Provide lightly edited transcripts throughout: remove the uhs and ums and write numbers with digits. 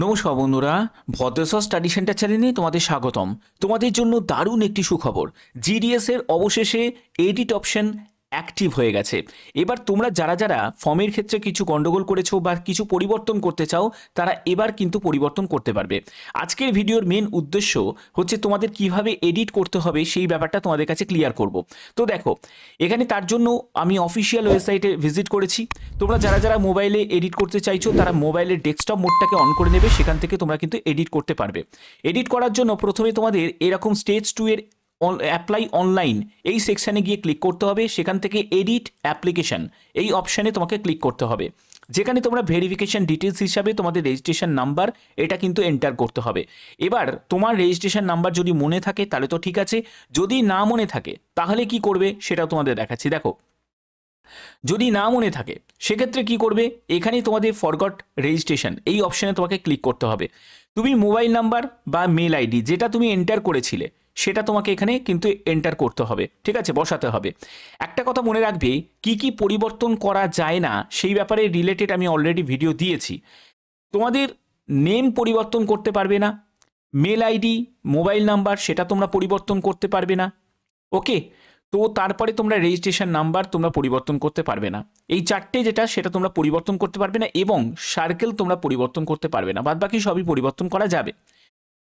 নমস্কার বন্ধুরা, Bhadreswar study centre চ্যানেলে তোমাদের স্বাগতম। তোমাদের জন্য দারুণ একটি সুখবর, জিডিএস এর অবশেষে এডিট অপশন অ্যাক্টিভ হয়ে গেছে। এবার তোমরা যারা যারা ফর্মের ক্ষেত্রে কিছু গন্ডগোল করেছো বা কিছু পরিবর্তন করতে চাও, তারা এবার কিন্তু পরিবর্তন করতে পারবে। আজকের ভিডিওর মেন উদ্দেশ্য হচ্ছে তোমাদের কিভাবে এডিট করতে হবে সেই ব্যাপারটা তোমাদের কাছে ক্লিয়ার করব। তো দেখো, এখানে তার জন্য আমি অফিসিয়াল ওয়েবসাইটে ভিজিট করেছি। তোমরা যারা যারা মোবাইলে এডিট করতে চাইছো তারা মোবাইলের ডেস্কটপ মোডটাকে অন করে নেবে, সেখান থেকে তোমরা কিন্তু এডিট করতে পারবে। এডিট করার জন্য প্রথমে তোমাদের এরকম স্টেজ 2 এর অ্যাপ্লাই অনলাইন এই সেকশানে গিয়ে ক্লিক করতে হবে। সেখান থেকে এডিট অ্যাপ্লিকেশন এই অপশানে তোমাকে ক্লিক করতে হবে, যেখানে তোমরা ভেরিফিকেশন ডিটেলস হিসাবে তোমাদের রেজিস্ট্রেশন নাম্বার এটা কিন্তু এন্টার করতে হবে। এবার তোমার রেজিস্ট্রেশন নাম্বার যদি মনে থাকে তাহলে তো ঠিক আছে, যদি না মনে থাকে তাহলে কি করবে সেটাও তোমাদের দেখাচ্ছি। দেখো, যদি না মনে থাকে সেক্ষেত্রে কি করবে, এখানেই তোমাদের ফরগট রেজিস্ট্রেশন এই অপশানে তোমাকে ক্লিক করতে হবে। তুমি মোবাইল নাম্বার বা মেল আইডি যেটা তুমি এন্টার করেছিলে সেটা তোমাকে এখানে কিন্তু এন্টার করতে হবে, ঠিক আছে, বসাতে হবে। একটা কথা মনে রাখবে, কি কি পরিবর্তন করা যায় না সেই ব্যাপারে রিলেটেড আমি অলরেডি ভিডিও দিয়েছি। তোমাদের নেম পরিবর্তন করতে পারবে না, মেল আইডি মোবাইল নাম্বার সেটা তোমরা পরিবর্তন করতে পারবে না, ওকে। তো তারপরে তোমরা রেজিস্ট্রেশন নাম্বার তোমরা পরিবর্তন করতে পারবে না, এই চারটে যেটা সেটা তোমরা পরিবর্তন করতে পারবে না, এবং সার্কেল তোমরা পরিবর্তন করতে পারবে না, বাদ বাকি সবই পরিবর্তন করা যাবে।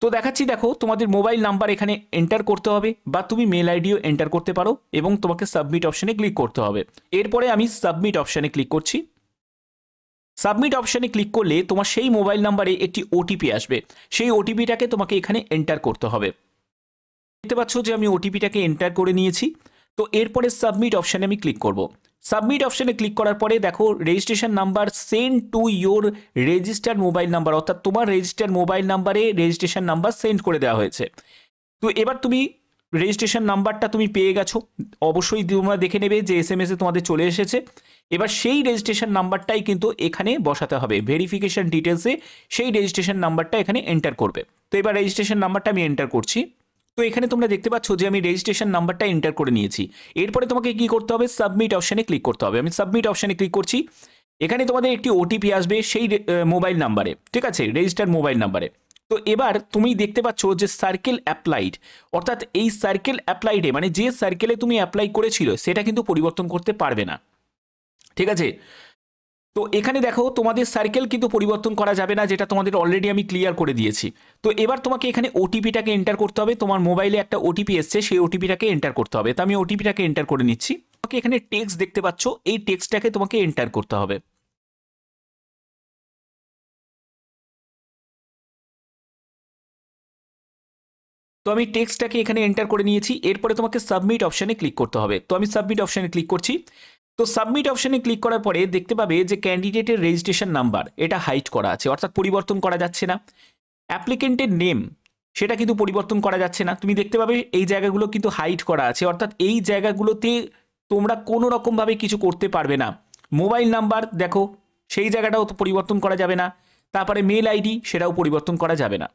তো দেখাচ্ছি, দেখো তোমাদের মোবাইল নাম্বার এখানে এন্টার করতে হবে, বা তুমি মেল আইডিও এন্টার করতে পারো, এবং তোমাকে সাবমিট অপশানে ক্লিক করতে হবে। এরপরে আমি সাবমিট অপশানে ক্লিক করছি। সাবমিট অপশানে ক্লিক করলে তোমার সেই মোবাইল নাম্বারে একটি ওটিপি আসবে, সেই ওটিপিটাকে তোমাকে এখানে এন্টার করতে হবে। দেখতে পাচ্ছ যে আমি ওটিপিটাকে এন্টার করে নিয়েছি। তো এরপরে সাবমিট অপশানে আমি ক্লিক করব। সাবমিট অপশানে ক্লিক করার পরে দেখো registration number send to your registered mobile number, অর্থাৎ তোমার রেজিস্টার্ড মোবাইল নাম্বারে রেজিস্ট্রেশন নাম্বার সেন্ড করে দেওয়া হয়েছে। তো এবার তুমি রেজিস্ট্রেশন নাম্বারটা তুমি পেয়ে গেছো, অবশ্যই তোমরা দেখে নেবে যে এসএমএস এ তোমাদের চলে এসেছে। এবার সেই রেজিস্ট্রেশন নাম্বারটাই কিন্তু এখানে বসাতে হবে ভেরিফিকেশন ডিটেলসে, সেই রেজিস্ট্রেশন নাম্বারটা এখানে এন্টার করবে। তো এবার রেজিস্ট্রেশন নাম্বারটা আমি এন্টার করছি। তো এখানে তোমরা দেখতে পাচ্ছ যে আমি রেজিস্ট্রেশন নাম্বারটা এন্টার করে নিয়েছি। এরপরে তোমাকে কি করতে হবে, সাবমিট অপশানে ক্লিক করতে হবে। আমি সাবমিট অপশানে ক্লিক করছি। এখানে তোমাদের একটি ওটিপি আসবে সেই মোবাইল নাম্বারে, ঠিক আছে, রেজিস্টার্ড মোবাইল নাম্বারে। তো এবার তুমি দেখতে পাচ্ছ যে সার্কেল অ্যাপ্লাইড, অর্থাৎ এই সার্কেল অ্যাপ্লাইডে মানে যে সার্কেলে তুমি অ্যাপ্লাই করেছিল সেটা কিন্তু পরিবর্তন করতে পারবে না, ঠিক আছে। তো এখানে দেখো তোমাদের সার্কেল কিন্তু পরিবর্তন করা যাবে না, যেটা তোমাদের অলরেডি আমি ক্লিয়ার করে দিয়েছি। তো এবার তোমাকে এখানে ওটিপিটাকে এন্টার করতে হবে, তোমার মোবাইলে একটা ওটিপি এসছে সেই ওটিপিটাকে এন্টার করতে হবে। তো আমি ওটিপিটাকে এন্টার করে নিচ্ছি। তোমাকে এখানে টেক্সট দেখতে পাচ্ছ, এই টেক্সটটাকে তোমাকে এন্টার করতে হবে। তো আমি টেক্সটটাকে এখানে এন্টার করে নিয়েছি। এরপরে তোমাকে সাবমিট অপশানে ক্লিক করতে হবে। তো আমি সাবমিট অপশানে ক্লিক করছি। তো সাবমিট অপশানে ক্লিক করার পরে দেখতে পাবে যে ক্যান্ডিডেটের রেজিস্ট্রেশন নাম্বার এটা হাইড করা আছে, অর্থাৎ পরিবর্তন করা যাচ্ছে না। অ্যাপ্লিকেন্টের নেম সেটা কিন্তু পরিবর্তন করা যাচ্ছে না, তুমি দেখতে পাবে এই জায়গাগুলো কিন্তু হাইড করা আছে, অর্থাৎ এই জায়গাগুলোতে তোমরা কোনো রকমভাবে কিছু করতে পারবে না। মোবাইল নাম্বার দেখো সেই জায়গাটাও তো পরিবর্তন করা যাবে না, তারপরে মেল আইডি সেটাও পরিবর্তন করা যাবে না।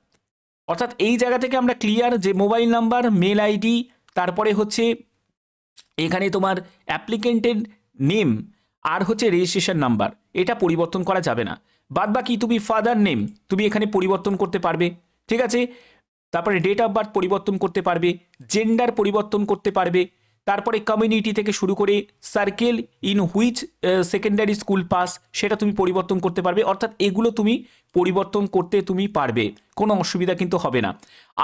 অর্থাৎ এই জায়গা থেকে আমরা ক্লিয়ার যে মোবাইল নাম্বার, মেল আইডি, তারপরে হচ্ছে এখানে তোমার অ্যাপ্লিকেন্টের নেম আর হচ্ছে রেজিস্ট্রেশন নাম্বার এটা পরিবর্তন করা যাবে না। বাদ বাকি তুমি ফাদার নেম তুমি এখানে পরিবর্তন করতে পারবে, ঠিক আছে। তারপরে ডেট অফ বার্থ পরিবর্তন করতে পারবে, জেন্ডার পরিবর্তন করতে পারবে, তারপরে কমিউনিটি থেকে শুরু করে circle in which secondary school pass সেটা তুমি পরিবর্তন করতে পারবে। অর্থাৎ এগুলো তুমি পরিবর্তন করতে তুমি পারবে, কোনো অসুবিধা কিন্তু হবে না।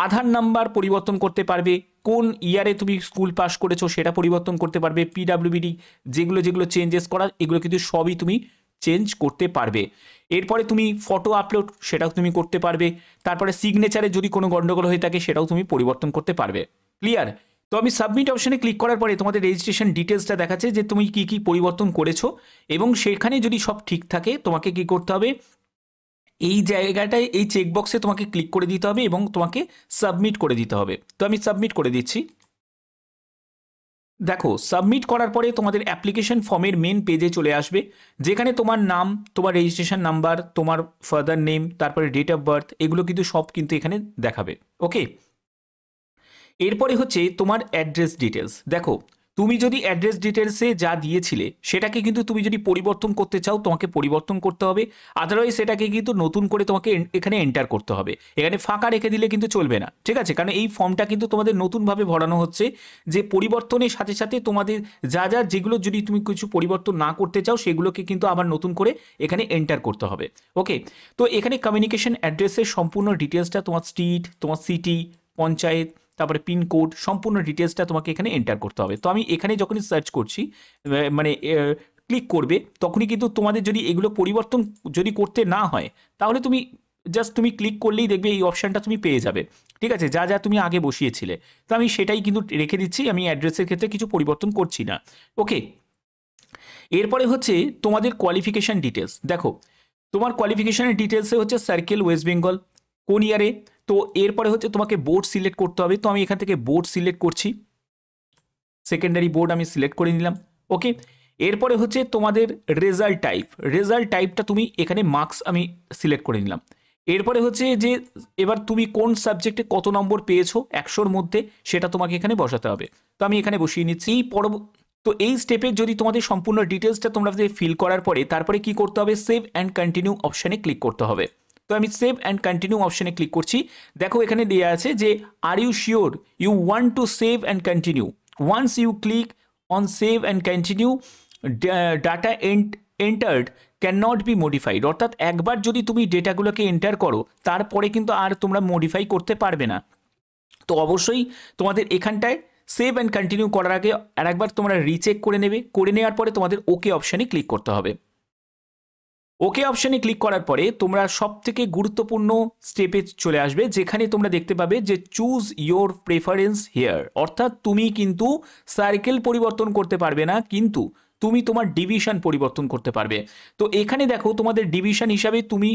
আধার নাম্বার পরিবর্তন করতে পারবে, কোন ইয়ারে তুমি স্কুল পাস করেছো সেটা পরিবর্তন করতে পারবে, পিডাব্লিউবিডি যেগুলো যেগুলো চেঞ্জেস করার এগুলো কিন্তু সবই তুমি চেঞ্জ করতে পারবে। এরপরে তুমি ফটো আপলোড সেটাও তুমি করতে পারবে, তারপরে সিগনেচারে যদি কোনো গন্ডগোল হয়ে থাকে সেটাও তুমি পরিবর্তন করতে পারবে, ক্লিয়ার। তো আমি সাবমিট অপশানে ক্লিক করার পরে তোমাদের রেজিস্ট্রেশন ডিটেলসটা দেখাচ্ছে যে তুমি কি কি পরিবর্তন করেছো, এবং সেখানে যদি সব ঠিক থাকে তোমাকে কি করতে হবে, এই জায়গাটায় এই চেকবক্সে তোমাকে ক্লিক করে দিতে হবে এবং তোমাকে সাবমিট করে দিতে হবে। তো আমি সাবমিট করে দিচ্ছি। দেখো সাবমিট করার পরে তোমাদের অ্যাপ্লিকেশন ফর্মের মেন পেজে চলে আসবে, যেখানে তোমার নাম, তোমার রেজিস্ট্রেশন নাম্বার, তোমার ফাদার নেম, তারপরে ডেট অফ বার্থ এগুলো কিন্তু সব কিন্তু এখানে দেখাবে, ওকে। এরপরে হচ্ছে তোমার অ্যাড্রেস ডিটেলস। দেখো তুমি যদি অ্যাড্রেস ডিটেলসে যা দিয়েছিলে সেটাকে কিন্তু তুমি যদি পরিবর্তন করতে চাও তোমাকে পরিবর্তন করতে হবে, আদারওয়াইজ সেটাকে কিন্তু নতুন করে তোমাকে এখানে এন্টার করতে হবে। এখানে ফাঁকা রেখে দিলে কিন্তু চলবে না, ঠিক আছে? কারণ এই ফর্মটা কিন্তু তোমাদের নতুনভাবে ভরানো হচ্ছে, যে পরিবর্তনের সাথে সাথে তোমাদের যা যা যেগুলো যদি তুমি কিছু পরিবর্তন না করতে চাও সেগুলোকে কিন্তু আবার নতুন করে এখানে এন্টার করতে হবে। ওকে, তো এখানে কমিউনিকেশন অ্যাড্রেসের সম্পূর্ণ ডিটেলসটা, তোমার স্ট্রিট, তোমার সিটি, পঞ্চায়েত, তারপরে পিনকোড, সম্পূর্ণ ডিটেলসটা তোমাকে এখানে এন্টার করতে হবে। তো আমি এখানে যখনই সার্চ করছি, মানে ক্লিক করবে, তখনই কিন্তু তোমাদের যদি এগুলো পরিবর্তন যদি করতে না হয় তাহলে তুমি জাস্ট তুমি ক্লিক করলেই দেখবে এই অপশানটা তুমি পেয়ে যাবে, ঠিক আছে, যা যা তুমি আগে বসিয়েছিলে। তো আমি সেটাই কিন্তু রেখে দিচ্ছি, আমি অ্যাড্রেসের ক্ষেত্রে কিছু পরিবর্তন করছি না। ওকে, এরপরে হচ্ছে তোমাদের কোয়ালিফিকেশান ডিটেলস। দেখো, তোমার কোয়ালিফিকেশানের ডিটেলসে হচ্ছে সার্কেল ওয়েস্ট বেঙ্গল, কোন ইয়ারে। তো এরপরে হচ্ছে তোমাকে বোর্ড সিলেক্ট করতে হবে, তো আমি এখান থেকে বোর্ড সিলেক্ট করছি, সেকেন্ডারি বোর্ড আমি সিলেক্ট করে নিলাম। ওকে, এরপরে হচ্ছে তোমাদের রেজাল্ট টাইপ, রেজাল্ট টাইপটা তুমি এখানে মার্কস আমি সিলেক্ট করে নিলাম। এরপরে হচ্ছে যে এবার তুমি কোন সাবজেক্টে কত নম্বর পেয়েছো 100-র মধ্যে, সেটা তোমাকে এখানে বসাতে হবে। তো আমি এখানে বসিয়ে নিচ্ছি। তো এই স্টেপে যদি তোমাদের সম্পূর্ণ ডিটেলসটা তোমরা ফিল করার পরে তারপরে কি করতে হবে, সেভ অ্যান্ড কন্টিনিউ অপশানে ক্লিক করতে হবে। তো আমি সেভ অ্যান্ড কন্টিনিউ অপশানে ক্লিক করছি। দেখো এখানে দেওয়া আছে যে are you sure you want to save and continue, once you click on save and continue data entered can not be modified. অর্থাৎ একবার যদি তুমি ডেটাগুলোকে এন্টার করো তারপরে কিন্তু আর তোমরা মডিফাই করতে পারবে না। তো অবশ্যই তোমাদের এখানটায় সেভ অ্যান্ড কন্টিনিউ করার আগে আরেকবার তোমরা রিচেক করে নেবে, করে নেওয়ার পরে তোমাদের ওকে অপশানে ক্লিক করতে হবে। ওকে অপশানে ক্লিক করার পরে তোমরা সব থেকে গুরুত্বপূর্ণ স্টেপে চলে আসবে, যেখানে তোমরা দেখতে পাবে যে চুজ ইয়োর প্রেফারেন্স হেয়ার। অর্থাৎ তুমি কিন্তু সার্কেল পরিবর্তন করতে পারবে না, কিন্তু তুমি তোমার ডিভিশন পরিবর্তন করতে পারবে। তো এখানে দেখো তোমাদের ডিভিশন হিসাবে তুমি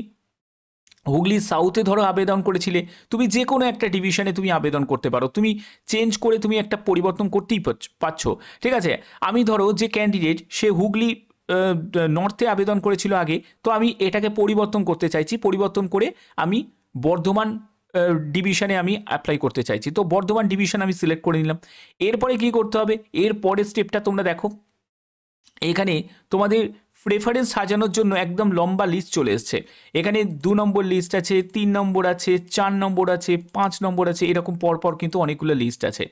হুগলি সাউথে ধরো আবেদন করেছিলে, তুমি যে কোনো একটা ডিভিশনে তুমি আবেদন করতে পারো, তুমি চেঞ্জ করে তুমি একটা পরিবর্তন করতেই পারছো, ঠিক আছে? আমি ধরো যে ক্যান্ডিডেট সে হুগলি নর্থে আবেদন করেছিল আগে, তো আমি এটাকে পরিবর্তন করতে চাইছি, পরিবর্তন করে আমি বর্ধমান ডিভিশনে আমি অ্যাপ্লাই করতে চাইছি। তো বর্ধমান ডিভিশন আমি সিলেক্ট করে নিলাম। এরপরে কি করতে হবে, এর পরের স্টেপটা তোমরা দেখো, এখানে তোমাদের প্রেফারেন্স সাজানোর জন্য একদম লম্বা লিস্ট চলে এসছে। এখানে 2 নম্বর লিস্ট আছে, 3 নম্বর আছে, 4 নম্বর আছে, 5 নম্বর আছে, এরকম পরপর কিন্তু অনেকগুলো লিস্ট আছে।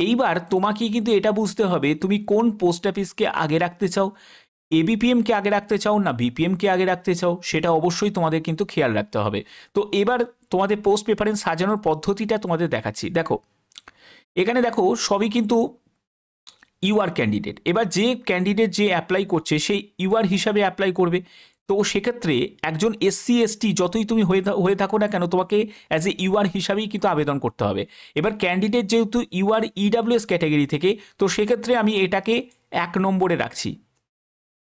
এইবার তোমাকে কিন্তু এটা বুঝতে হবে তুমি কোন পোস্ট অফিসকে আগে রাখতে চাও, এবিপিএমকে আগে রাখতে চাও না বিপিএমকে আগে রাখতে চাও, সেটা অবশ্যই তোমাদের কিন্তু খেয়াল রাখতে হবে। তো এবার তোমাদের পোস্ট প্রেফারেন্স সাজানোর পদ্ধতিটা তোমাদের দেখাচ্ছি। দেখো এখানে দেখো সবই কিন্তু ইউআর ক্যান্ডিডেট। এবার যে ক্যান্ডিডেট যে অ্যাপ্লাই করছে সেই ইউআর হিসাবে অ্যাপ্লাই করবে। তো সেক্ষেত্রে একজন এসসি এসটি যতই তুমি হয়ে থাকো না কেন, তোমাকে অ্যাজ এ ইউআর হিসাবেই কিন্তু আবেদন করতে হবে। এবার ক্যান্ডিডেট যেহেতু ইউআর ইডাব্লিউএস ক্যাটাগরি থেকে, তো সেক্ষেত্রে আমি এটাকে 1 নম্বরে রাখছি,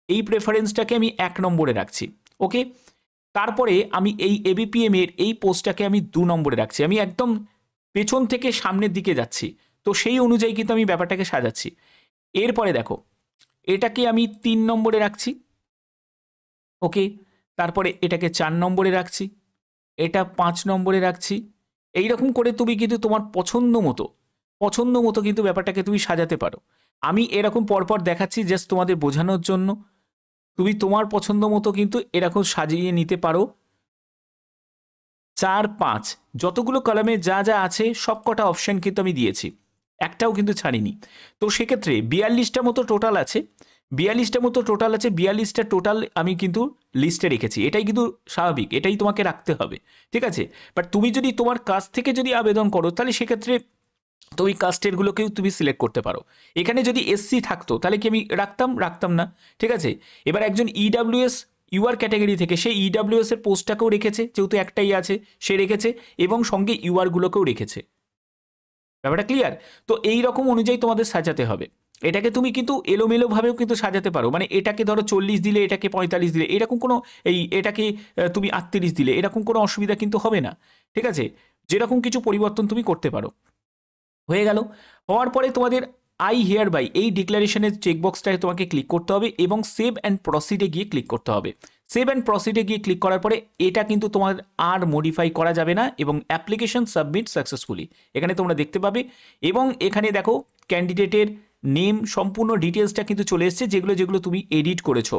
এই প্রেফারেন্সটাকে আমি 1 নম্বরে রাখছি। ওকে, তারপরে আমি এই এবিপিএম এর এই পোস্টটাকে আমি 2 নম্বরে রাখছি। আমি একদম পেছন থেকে সামনের দিকে যাচ্ছি, তো সেই অনুযায়ী কিন্তু আমি ব্যাপারটাকে সাজাচ্ছি। এরপরে দেখো এটাকে আমি 3 নম্বরে রাখছি। ওকে, তারপরে এটাকে 4 নম্বরে রাখছি, এটা 5 নম্বরে রাখছি। এইরকম করে তুমি কিন্তু তোমার পছন্দ মতো কিন্তু ব্যাপারটাকে তুমি সাজাতে পারো। আমি এরকম পরপর দেখাচ্ছি জাস্ট তোমাদের বোঝানোর জন্য। তুমি তোমার পছন্দ মতো কিন্তু এরকম সাজিয়ে নিতে পারো। 4, 5 যতগুলো কলামে যা যা আছে সব কটা অপশান কিন্তু আমি দিয়েছি, একটাও কিন্তু ছাড়িনি। তো সেক্ষেত্রে 42টা মতো টোটাল আছে, 42টা টোটাল আমি কিন্তু লিস্টে রেখেছি। এটাই কিন্তু স্বাভাবিক, এটাই তোমাকে রাখতে হবে, ঠিক আছে? বাট তুমি যদি তোমার কাছ থেকে যদি আবেদন করো তাহলে সেক্ষেত্রে তো ওই কাস্টেরগুলোকেও তুমি সিলেক্ট করতে পারো। এখানে যদি এসসি থাকতো তাহলে কি আমি রাখতাম না, ঠিক আছে? এবার একজন ইডাব্লিউএস ইউআর ক্যাটাগরি থেকে সেই ইডাব্লিউএস এর পোস্টটাকেও রেখেছে, যেহেতু একটাই আছে সে রেখেছে, এবং সঙ্গে ইউআরগুলোকেও রেখেছে। ব্যাপারটা ক্লিয়ার? তো এই রকম অনুযায়ী তোমাদের সাজাতে হবে। এটাকে তুমি কিন্তু এলোমেলোভাবেও কিন্তু সাজাতে পারো, মানে এটাকে ধরো 40 দিলে, এটাকে 45 দিলে, এরকম কোনো এটাকে তুমি 38 দিলে, এরকম কোনো অসুবিধা কিন্তু হবে না, ঠিক আছে? যেরকম কিছু পরিবর্তন তুমি করতে পারো। হয়ে গেল। হওয়ার পরে তোমাদের আই হেয়ার বাই এই ডিক্লারেশনের চেকবক্সটায় তোমাকে ক্লিক করতে হবে এবং সেভ অ্যান্ড প্রসিডে গিয়ে ক্লিক করতে হবে। সেভ অ্যান্ড প্রসিডে গিয়ে ক্লিক করার পরে এটা কিন্তু তোমার আর মডিফাই করা যাবে না, এবং অ্যাপ্লিকেশন সাবমিট সাকসেসফুলি এখানে তোমরা দেখতে পাবে। এবং এখানে দেখো ক্যান্ডিডেটের নেম সম্পূর্ণ ডিটেলসটা কিন্তু চলে এসছে, যেগুলো যেগুলো তুমি এডিট করেছো।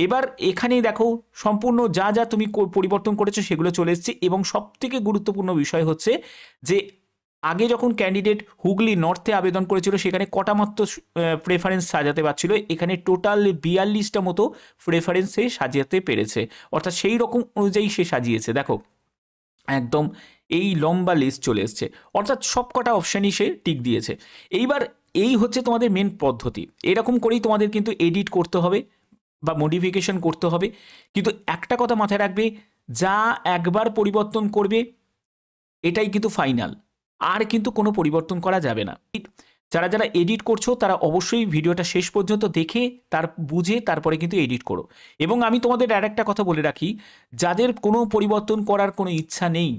এবার এখানে দেখো সম্পূর্ণ যা যা তুমি পরিবর্তন করেছো সেগুলো চলে এসছে। এবং সবথেকে গুরুত্বপূর্ণ বিষয় হচ্ছে যে আগে যখন ক্যান্ডিডেট হুগলি নর্থে আবেদন করেছিল সেখানে কটা মাত্র প্রেফারেন্স সাজাতে পারছিল, এখানে টোটাল 42টা মতো প্রেফারেন্স সে সাজাতে পেরেছে, অর্থাৎ সেই রকম অনুযায়ী সে সাজিয়েছে। দেখো একদম এই লম্বা লিস্ট চলে এসছে, অর্থাৎ সব কটা অপশানই সে টিক দিয়েছে। এইবার এই হচ্ছে তোমাদের মেন পদ্ধতি, এরকম করেই তোমাদের কিন্তু এডিট করতে হবে বা মডিফিকেশন করতে হবে। কিন্তু একটা কথা মাথায় রাখবে, যা একবার পরিবর্তন করবে এটাই কিন্তু ফাইনাল, আর কিন্তু কোনো পরিবর্তন করা যাবে না। যারা যারা এডিট করছো তারা অবশ্যই ভিডিওটা শেষ পর্যন্ত দেখে বুঝে তারপরে কিন্তু এডিট করো। এবং আমি তোমাদের আর একটা কথা বলে রাখি, যাদের কোনো পরিবর্তন করার কোনো ইচ্ছা নেই,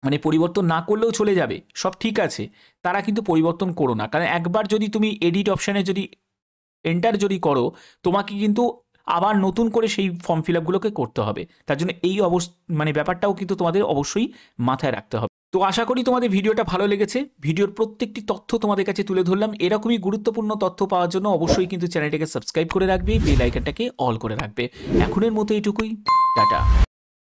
মানে পরিবর্তন না করলেও চলে যাবে, সব ঠিক আছে, তারা কিন্তু পরিবর্তন করো না। কারণ একবার যদি তুমি এডিট অপশানে যদি এন্টার যদি করো, তোমাকে কিন্তু আবার নতুন করে সেই ফর্ম ফিল আপগুলোকে করতে হবে। তার জন্য এই মানে ব্যাপারটাও কিন্তু তোমাদের অবশ্যই মাথায় রাখতে হবে। তো আশা করি তোমাদের ভিডিওটা ভালো লেগেছে। ভিডিওর প্রত্যেকটি তথ্য তোমাদের কাছে তুলে ধরলাম। এরকমই গুরুত্বপূর্ণ তথ্য পাওয়ার জন্য অবশ্যই কিন্তু চ্যানেলটাকে সাবস্ক্রাইব করে রাখবে, বেল আইকনটাকে অল করে রাখবে। এখনের মতো এইটুকুই, টাটা।